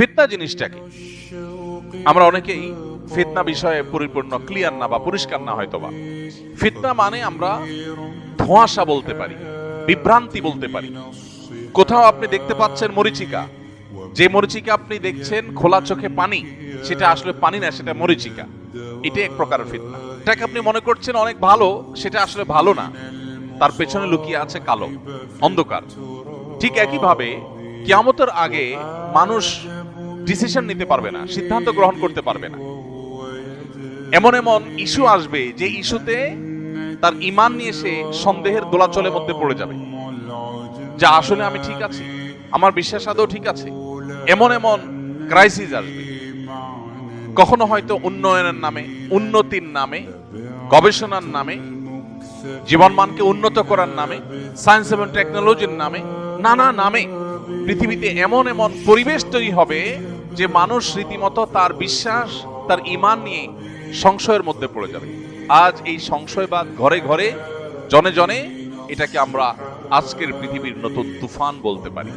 ফিতনা জিনিসটা কি? আমরা অনেকেই ফিতনা বিষয়ে পরিপূর্ণ ক্লিয়ার না বা পরিষ্কার না হয়তোবা। ফিতনা মানে আমরা ধোঁয়াশা বলতে পারি, বিভ্রান্তি বলতে পারি। কোথাও আপনি দেখতে পাচ্ছেন মরিচিকা, যে মরিচিকা আপনি দেখছেন খোলা চোখে পানি, সেটা আসলে পানি না, সেটা মরিচিকা। এটা এক প্রকারের ফিতনা। এটাকে আপনি মনে করছেন অনেক ভালো, সেটা আসলে ভালো না, তার পেছনে লুকিয়ে আছে কালো অন্ধকার। ঠিক একইভাবে কিয়ামতের আগে মানুষ ডিসিশন নিতে পারবে না, সিদ্ধান্ত গ্রহণ করতে পারবে না। এমন এমন ইস্যু আসবে যে ইস্যুতে তার ঈমান নিয়ে সে সন্দেহের দোলাচলের মধ্যে পড়ে যাবে, যা আসলে আমি ঠিক আছি, আমার বিশ্বাস আদৌ ঠিক আছে। এমন এমন ক্রাইসিস আসবে, কখনো হয়তো উন্নয়নের নামে, উন্নতির নামে, গবেষণার নামে, জীবনমানকে উন্নত করার নামে, সায়েন্স এবং টেকনোলজির নামে, নানা নামে পৃথিবীতে এমন এমন পরিবেশ তৈরি হবে যে মানুষ রীতিমতো তার বিশ্বাস, তার ঈমান নিয়ে সংশয়ের মধ্যে পড়ে যাবে। আজ এই সংশয়বাদ ঘরে ঘরে, জনে জনে, এটাকে আমরা আজকের পৃথিবীর নতুন তুফান বলতে পারি।